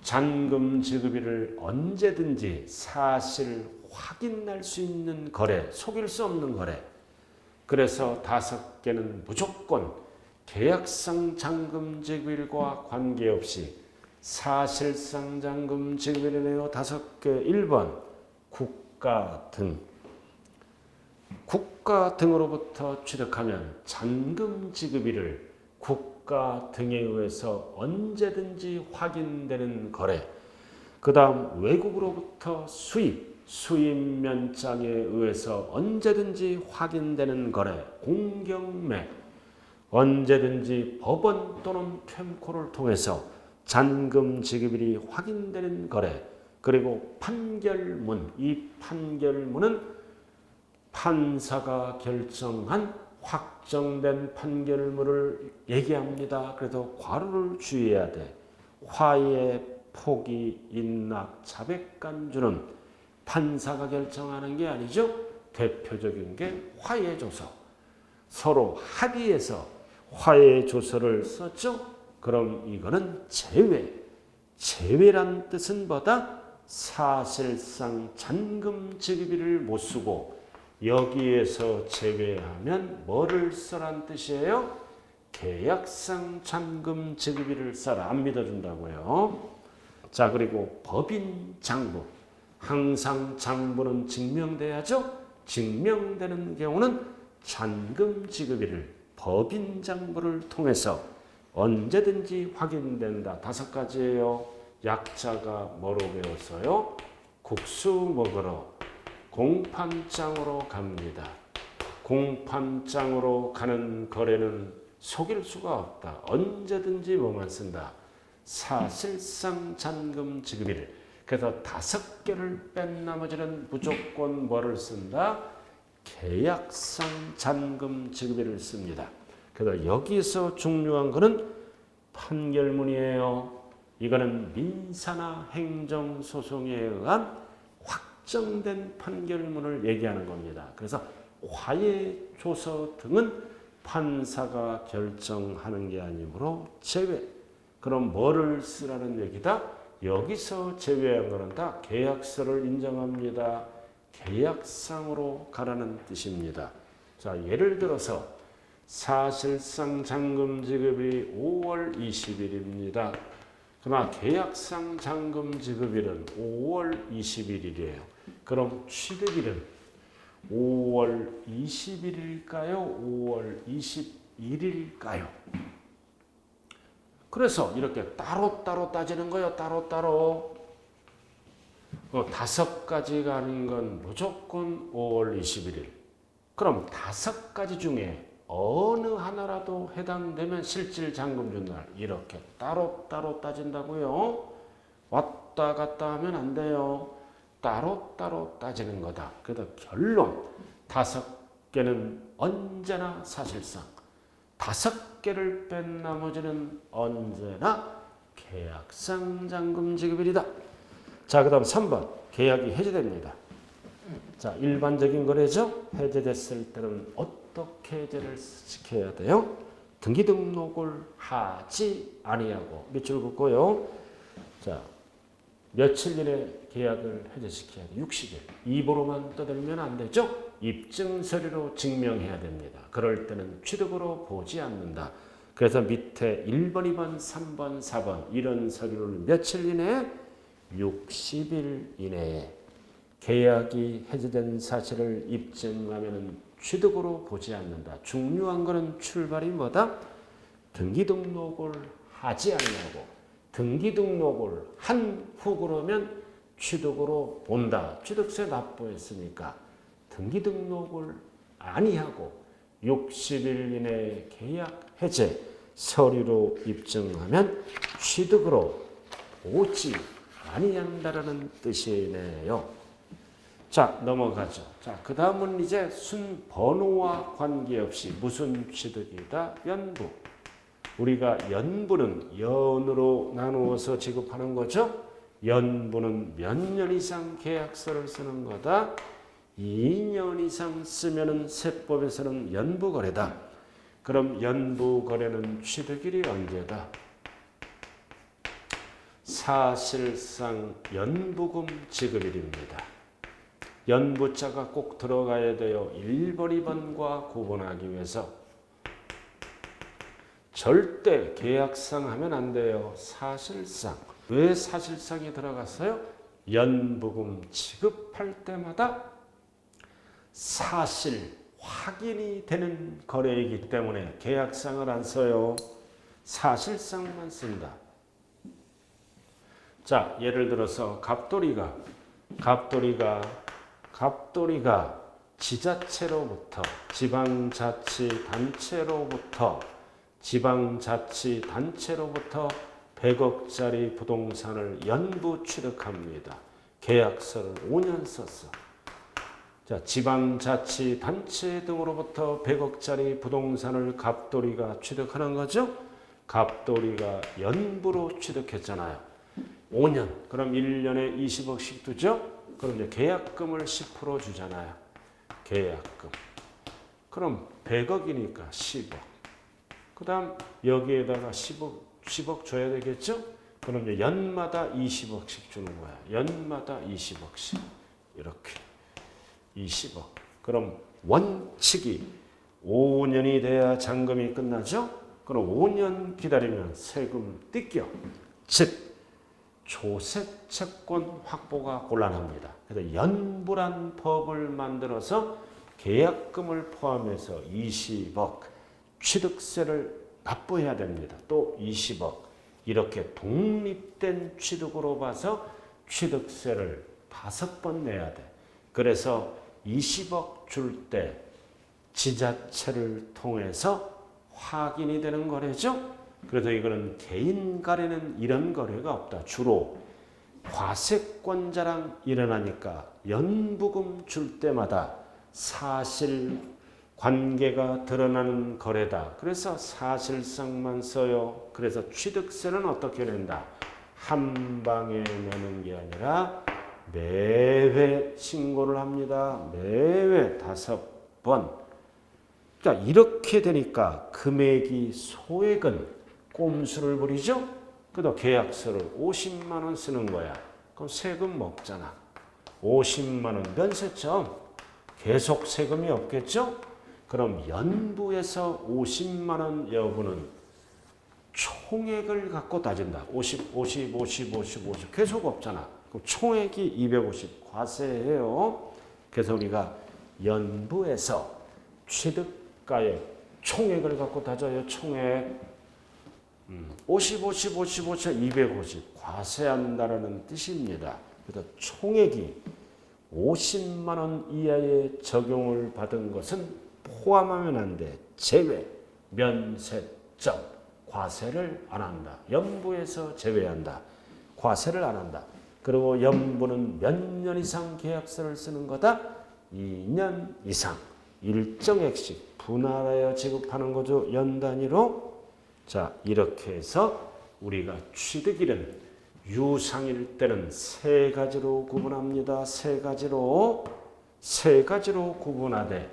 잔금 지급일을 언제든지 사실 확인할 수 있는 거래, 속일 수 없는 거래. 그래서 5개는 무조건 계약상 잔금 지급일과 관계없이 사실상 잔금 지급일이네요. 5개. 1번 국가 등. 국가 등으로부터 취득하면 잔금 지급일을 국가 등에 의해서 언제든지 확인되는 거래. 그 다음 외국으로부터 수입면장에 의해서 언제든지 확인되는 거래. 공경매. 언제든지 법원 또는 템코를 통해서 잔금 지급일이 확인되는 거래. 그리고 판결문. 이 판결문은 판사가 결정한 확정된 판결문을 얘기합니다. 그래도 괄호를 주의해야 돼. 화해, 포기, 인락, 자백간주는 판사가 결정하는 게 아니죠. 대표적인 게 화해조서. 서로 합의해서 화해조서를 썼죠. 그럼 이거는 제외. 제외란 뜻은 뭐다? 사실상 잔금 지급일을 못 쓰고 여기에서 제외하면 뭐를 써란 뜻이에요? 계약상 잔금 지급일을 써라. 안 믿어준다고요. 자, 그리고 법인 장부. 항상 장부는 증명돼야죠. 증명되는 경우는 잔금 지급일을 법인 장부를 통해서 언제든지 확인된다. 5가지예요. 약자가 뭐로 배웠어요? 국수 먹으러 공판장으로 갑니다. 공판장으로 가는 거래는 속일 수가 없다. 언제든지 뭐만 쓴다? 사실상 잔금 지급일. 그래서 5개를 뺀 나머지는 무조건 뭐를 쓴다? 계약상 잔금 지급일을 씁니다. 그래서 여기서 중요한 거는 판결문이에요. 이거는 민사나 행정소송에 의한 확정된 판결문을 얘기하는 겁니다. 그래서 화해조서 등은 판사가 결정하는 게 아니므로 제외. 그럼 뭐를 쓰라는 얘기다? 여기서 제외한 거는 다 계약서를 인정합니다. 계약상으로 가라는 뜻입니다. 자, 예를 들어서 사실상 잔금 지급이 5월 20일입니다. 그러나 계약상 잔금 지급일은 5월 20일이래요. 그럼 취득일은 5월 20일일까요? 5월 21일일까요? 그래서 이렇게 따로따로 따지는 거예요. 따로따로. 다섯 가지 가는 건 무조건 5월 21일. 그럼 다섯 가지 중에 어느 하나라도 해당되면 실질 잔금 준 날 이렇게 따로따로 따진다고요. 왔다 갔다 하면 안 돼요. 따로따로 따지는 거다. 그래서 결론 다섯 개는 언제나 사실상 다섯 개를 뺀 나머지는 언제나 계약상 잔금 지급일이다. 자, 그 다음 3번 계약이 해제됩니다. 자, 일반적인 거래죠. 해제됐을 때는 어떻게 해제를 시켜야 돼요? 등기 등록을 하지 아니하고 밑줄 긋고요. 자, 며칠 이내 계약을 해제시켜야 돼. 60일. 입으로만 떠들면 안 되죠. 입증 서류로 증명해야 됩니다. 그럴 때는 취득으로 보지 않는다. 그래서 밑에 1번, 2번, 3번, 4번 이런 서류를 며칠 이내에 60일 이내에 계약이 해제된 사실을 입증하면 취득으로 보지 않는다. 중요한 것은 출발이 뭐다? 등기 등록을 하지 않냐고. 등기 등록을 한 후 그러면 취득으로 본다. 취득세 납부했으니까 등기 등록을 아니하고 60일 이내에 계약 해제 서류로 입증하면 취득으로 보지 아니한다라는 뜻이네요. 자, 넘어가죠. 자, 그 다음은 이제 순 번호와 관계없이 무슨 취득이다? 연부. 우리가 연부는 연으로 나누어서 지급하는 거죠. 연부는 몇 년 이상 계약서를 쓰는 거다. 2년 이상 쓰면은 세법에서는 연부거래다. 그럼 연부거래는 취득일이 언제다? 사실상 연부금 지급일입니다. 연부자가 꼭 들어가야 돼요. 1번, 2번과 구분하기 위해서. 절대 계약상 하면 안 돼요. 사실상. 왜 사실상이 들어갔어요? 연부금 지급할 때마다 사실 확인이 되는 거래이기 때문에 계약상을 안 써요. 사실상만 쓴다. 자, 예를 들어서 갑돌이가 지자체로부터 지방자치단체로부터 100억짜리 부동산을 연부 취득합니다. 계약서를 5년 썼어. 자, 지방자치단체 등으로부터 100억짜리 부동산을 갑돌이가 취득하는 거죠. 갑돌이가 연부로 취득했잖아요. 5년. 그럼 1년에 20억씩 두죠. 그럼 이제 계약금을 10% 주잖아요. 계약금. 그럼 100억이니까 10억. 그 다음 여기에다가 10억 줘야 되겠죠? 그럼 이제 연마다 20억씩 주는 거야. 연마다 20억씩. 이렇게. 20억. 그럼 원칙이 5년이 돼야 잔금이 끝나죠? 그럼 5년 기다리면 세금 뜯겨. 즉 조세 채권 확보가 곤란합니다. 그래서 연부란 법을 만들어서 계약금을 포함해서 20억 취득세를 납부해야 됩니다. 또 20억 이렇게 독립된 취득으로 봐서 취득세를 5번 내야 돼. 그래서 20억 줄 때 지자체를 통해서 확인이 되는 거래죠. 그래서 이거는 개인 거래는 이런 거래가 없다. 주로 과세권자랑 일어나니까 연부금 줄 때마다 사실 관계가 드러나는 거래다. 그래서 사실상만 써요. 그래서 취득세는 어떻게 낸다? 한 방에 내는 게 아니라 매회 신고를 합니다. 매회 5번. 자, 이렇게 되니까 금액이 소액은 꼼수를 부리죠? 그래도 계약서를 50만 원 쓰는 거야. 그럼 세금 먹잖아. 50만 원 면세점. 계속 세금이 없겠죠? 그럼 연부에서 50만 원 여부는 총액을 갖고 따진다. 50 계속 없잖아. 그럼 총액이 250 과세해요. 그래서 우리가 연부에서 취득가액 총액을 갖고 따져요. 총액. 250 과세한다라는 뜻입니다. 그래서 총액이 50만 원 이하의 적용을 받은 것은 포함하면 안 돼. 제외, 면세점, 과세를 안 한다. 연부에서 제외한다. 과세를 안 한다. 그리고 연부는 몇 년 이상 계약서를 쓰는 거다? 2년 이상. 일정액씩 분할하여 지급하는 거죠. 연 단위로. 자, 이렇게 해서 우리가 취득일은 유상일 때는 세 가지로 구분합니다. 세 가지로 구분하되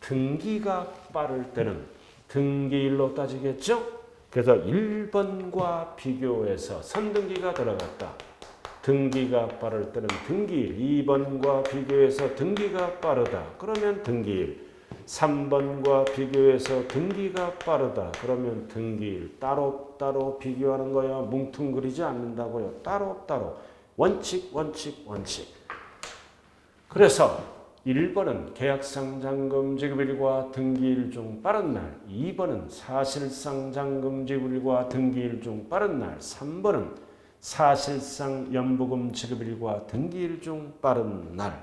등기가 빠를 때는 등기일로 따지겠죠. 그래서 1번과 비교해서 선등기가 들어갔다. 등기가 빠를 때는 등기일, 2번과 비교해서 등기가 빠르다. 그러면 등기일. 3번과 비교해서 등기가 빠르다. 그러면 등기일. 따로따로 비교하는 거야. 뭉뚱그리지 않는다고요. 따로따로. 원칙. 그래서 1번은 계약상 잔금 지급일과 등기일 중 빠른 날. 2번은 사실상 잔금 지급일과 등기일 중 빠른 날. 3번은 사실상 연부금 지급일과 등기일 중 빠른 날.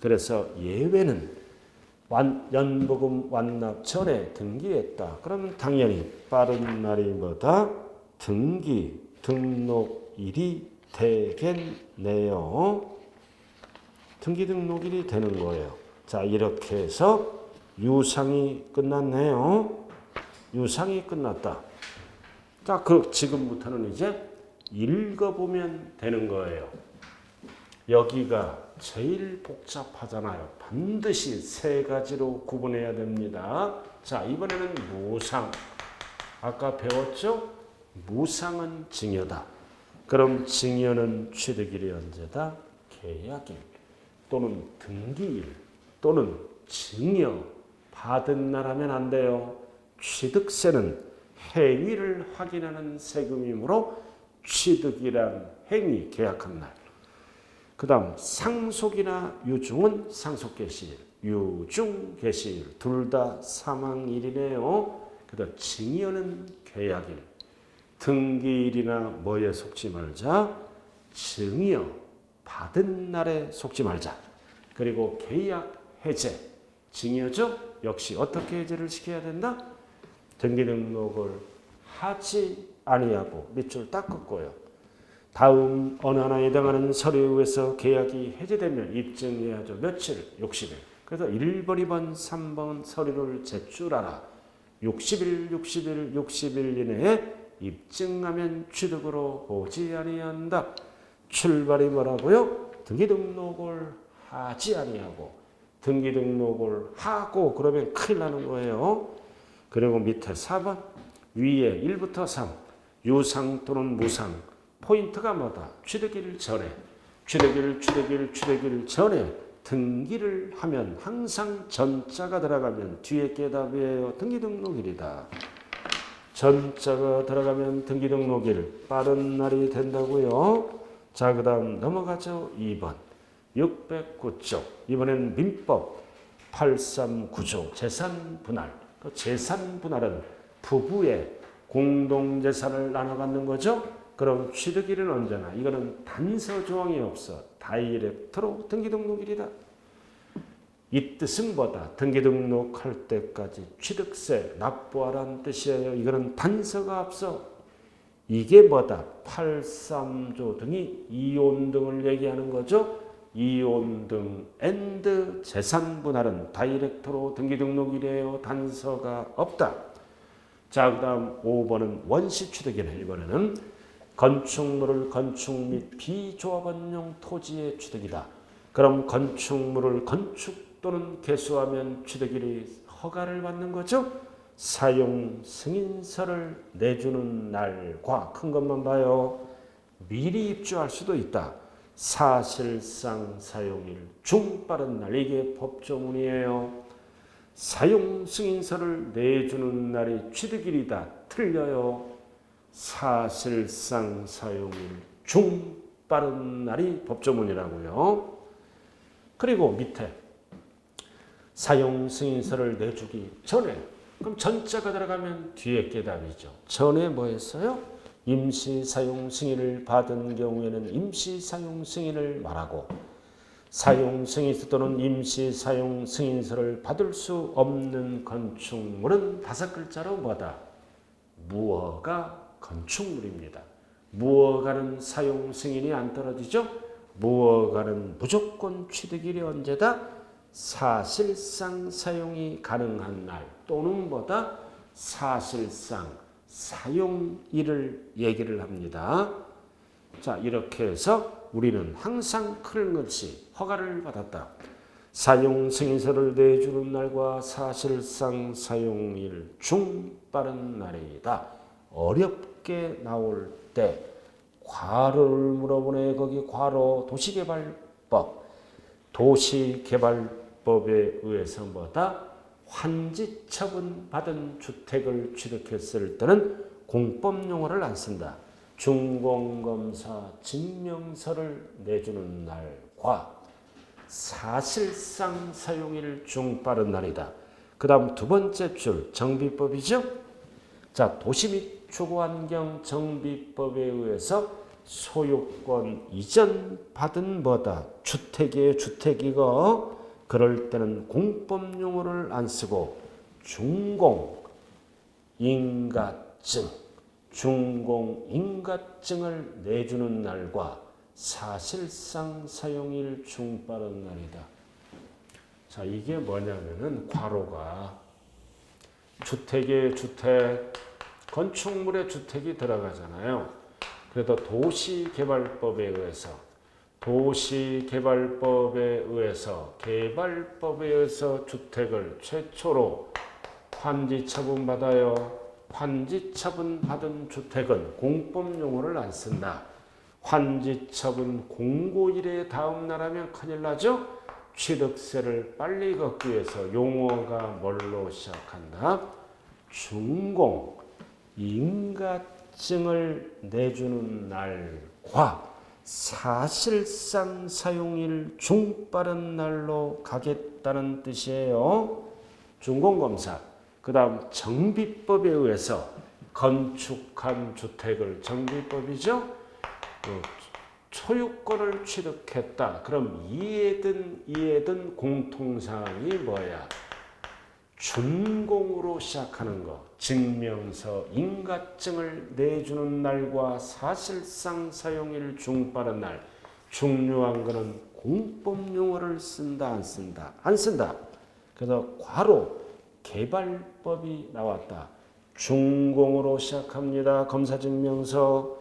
그래서 예외는 연부금 완납 전에 등기했다. 그러면 당연히 빠른 날이 뭐다? 등기, 등록일이 되겠네요. 등기 등록일이 되는 거예요. 자, 이렇게 해서 유상이 끝났네요. 유상이 끝났다. 자, 지금부터는 이제 읽어보면 되는 거예요. 여기가 제일 복잡하잖아요. 반드시 세 가지로 구분해야 됩니다. 자, 이번에는 무상. 아까 배웠죠? 무상은 증여다. 그럼 증여는 취득일이 언제다? 계약일 또는 등기일 또는 증여 받은 날 하면 안 돼요. 취득세는 행위를 확인하는 세금이므로 취득이란 행위, 계약한 날. 그 다음 상속이나 유증은 상속개시일, 유증개시일 둘 다 사망일이네요. 그 다음 증여는 계약일, 등기일이나 뭐에 속지 말자? 증여 받은 날에 속지 말자. 그리고 계약 해제, 증여죠? 역시 어떻게 해제를 시켜야 된다? 등기 등록을 하지 아니하고 밑줄 딱 긋고요. 다음 어느 하나에 해당하는 서류에 의해서 계약이 해제되면 입증해야죠. 며칠? 60일. 그래서 1번, 2번, 3번 서류를 제출하라. 60일 이내에 입증하면 취득으로 보지 아니한다. 출발이 뭐라고요? 등기 등록을 하지 아니하고 등기 등록을 하고 그러면 큰일 나는 거예요. 그리고 밑에 4번 위에 1부터 3 유상 또는 무상 포인트가 뭐다? 취득일 전에 취득일 전에 등기를 하면 항상 전자가 들어가면 뒤에 게 답이에요. 등기 등록일이다. 전자가 들어가면 등기 등록일 빠른 날이 된다고요. 자, 그 다음 넘어가죠. 2번 609쪽 이번엔 민법 839조 재산 분할. 그 재산 분할은 부부의 공동재산을 나눠 갖는 거죠. 그럼 취득일은 언제나? 이거는 단서 조항이 없어. 다이렉트로 등기등록일이다. 이 뜻은 뭐다? 등기등록할 때까지 취득세 납부하라는 뜻이에요. 이거는 단서가 없어. 이게 뭐다? 83조 등이 이혼 등을 얘기하는 거죠. 이혼 등 앤드 재산 분할은 다이렉트로 등기등록일이에요. 단서가 없다. 자, 그 다음 5번은 원시 취득이네. 이번에는 건축물을 건축 및 비조합원용 토지의 취득이다. 그럼 건축물을 건축 또는 개수하면 취득일이 허가를 받는 거죠. 사용 승인서를 내주는 날과 큰 것만 봐요. 미리 입주할 수도 있다. 사실상 사용일 중 빠른 날. 이게 법조문이에요. 사용 승인서를 내주는 날이 취득일이다. 틀려요. 사실상 사용일 중 빠른 날이 법조문이라고요. 그리고 밑에 사용 승인서를 내주기 전에 그럼 전자가 들어가면 뒤에 게 답이죠. 전에 뭐 했어요? 임시 사용 승인을 받은 경우에는 임시 사용 승인을 말하고 사용 승인서 또는 임시 사용 승인서를 받을 수 없는 건축물은 5글자로 뭐다? 무허가 건축물입니다. 무허가는 사용 승인이 안 떨어지죠? 무허가는 무조건 취득일이 언제다? 사실상 사용이 가능한 날 또는 뭐다? 사실상 사용일을 얘기를 합니다. 자, 이렇게 해서 우리는 항상 큰 것이 허가를 받았다. 사용 승인서를 내주는 날과 사실상 사용일 중 빠른 날이다. 어렵게 나올 때 괄호를 물어보네. 거기 괄호 도시개발법. 도시개발법에 의해서 뭐다? 환지 처분 받은 주택을 취득했을 때는 공법용어를 안 쓴다. 준공검사 증명서를 내주는 날과 사실상 사용일 중 빠른 날이다. 그 다음 두 번째 줄 정비법이죠. 자, 도시 및 주거환경 정비법에 의해서 소유권 이전 받은 뭐다? 주택이에요. 주택이고 그럴 때는 공법용어를 안 쓰고 준공 인가증 준공인가증을 내주는 날과 사실상 사용일 중 빠른 날이다. 자, 이게 뭐냐면은 괄호가 주택의 주택, 건축물의 주택이 들어가잖아요. 그래도 도시개발법에 의해서 개발법에 의해서 주택을 최초로 환지 처분받아요. 환지 처분 받은 주택은 공법용어를 안 쓴다. 환지 처분 공고일의 다음 날 하면 큰일 나죠. 취득세를 빨리 걷기 위해서 용어가 뭘로 시작한다? 준공 인가증을 내주는 날과 사실상 사용일 중 빠른 날로 가겠다는 뜻이에요. 준공검사. 그 다음 정비법에 의해서 건축한 주택을 정비법이죠. 소유권을 취득했다. 그럼 이해든 공통사항이 뭐야? 준공으로 시작하는 거. 증명서, 인가증을 내주는 날과 사실상 사용일 중 빠른 날. 중요한 거는 공법용어를 쓴다, 안 쓴다? 안 쓴다. 그래서 괄호 개발법이 나왔다. 준공으로 시작합니다. 검사증명서.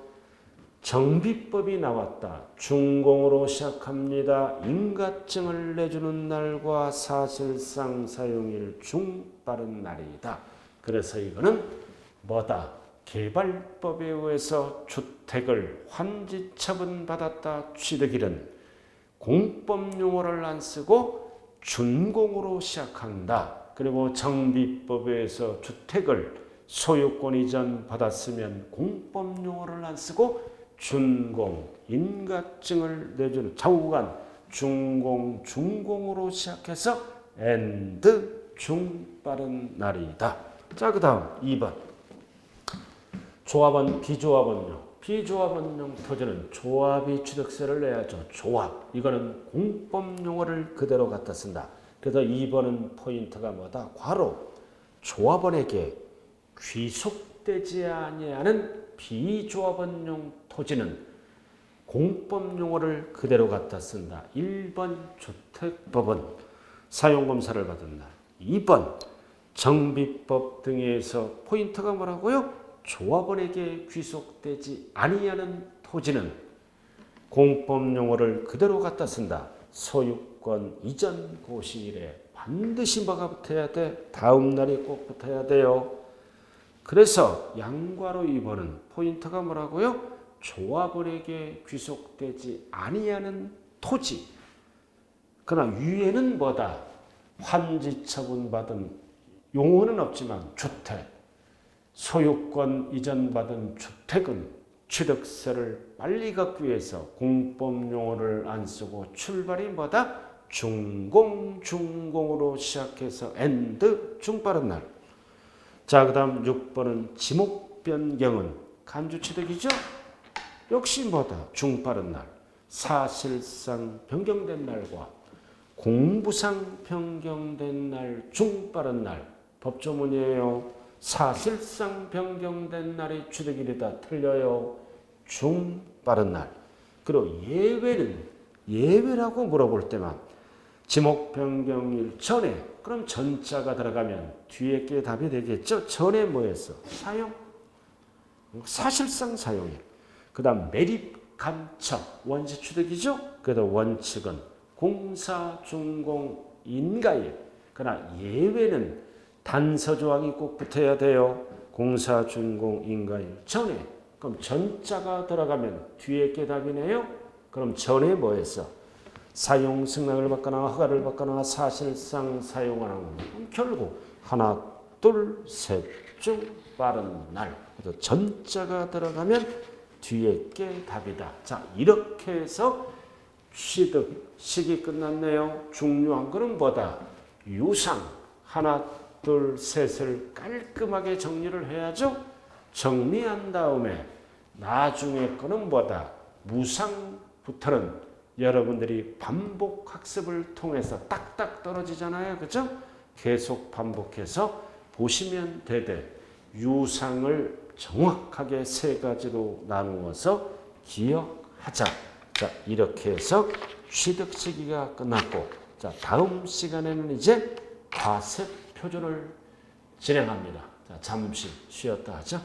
정비법이 나왔다. 준공으로 시작합니다. 인가증을 내주는 날과 사실상 사용일 중 빠른 날이다. 그래서 이거는 뭐다? 개발법에 의해서 주택을 환지 처분받았다. 취득일은 공법용어를 안 쓰고 준공으로 시작한다. 그리고 정비법에 의해서 주택을 소유권 이전 받았으면 공법용어를 안 쓰고 준공, 인가증을 내주는 좌우간 준공, 준공으로 시작해서 and 중 빠른 날이다. 자, 그 다음 2번. 조합원, 비조합원용. 비조합원용 토지는 조합이 취득세를 내야죠. 조합. 이거는 공법용어를 그대로 갖다 쓴다. 그래서 2번은 포인트가 뭐다? 괄호. 조합원에게 귀속되지 아니하는 비조합원용 토지는 공법용어를 그대로 갖다 쓴다. 1번 주택법은 사용검사를 받은 날. 2번 정비법 등에서 포인트가 뭐라고요? 조합원에게 귀속되지 아니하는 토지는 공법용어를 그대로 갖다 쓴다. 소유권 이전 고시일에 반드시 뭐가 붙어야 돼? 다음 날이 꼭 붙어야 돼요. 그래서 양괄호 2번은 포인트가 뭐라고요? 조합원에게 귀속되지 아니하는 토지. 그러나 위에는 뭐다? 환지 처분받은 용어는 없지만 주택. 소유권 이전받은 주택은 취득세를 빨리 걷기 위해서 공법용어를 안 쓰고 출발이 뭐다? 준공으로 시작해서 and 중 빠른 날. 자, 그 다음 6번은 지목 변경은 간주취득이죠. 역시 뭐다? 중빠른 날. 사실상 변경된 날과 공부상 변경된 날, 중빠른 날. 법조문이에요. 사실상 변경된 날이 취득일이다. 틀려요. 중빠른 날. 그리고 예외라고 물어볼 때만 지목 변경일 전에 그럼 전자가 들어가면 뒤에 게 답이 되겠죠. 전에 뭐였어? 사용. 사실상 사용일. 그 다음 매립 감척 원시 취득이죠. 그래도 원칙은 공사 준공 인가일. 그러나 예외는 단서 조항이 꼭 붙어야 돼요. 공사 준공 인가일 전에. 그럼 전자가 들어가면 뒤에 게 답이네요. 그럼 전에 뭐였어? 사용 승낙을 받거나 허가를 받거나 사실상 사용하는 건 결국 하나 둘 셋 중 빠른 날. 그래서 전자가 들어가면 뒤에 게 답이다. 자, 이렇게 해서 취득 식이 끝났네요. 중요한 거는 뭐다? 유상 하나 둘 셋을 깔끔하게 정리를 해야죠. 정리한 다음에 나중에 거는 뭐다? 무상부터는 여러분들이 반복 학습을 통해서 딱딱 떨어지잖아요. 그죠? 계속 반복해서 보시면 되되 유상을 정확하게 세 가지로 나누어서 기억하자. 자, 이렇게 해서 취득 시기가 끝났고, 자, 다음 시간에는 이제 과세 표준을 진행합니다. 자, 잠시 쉬었다 하죠.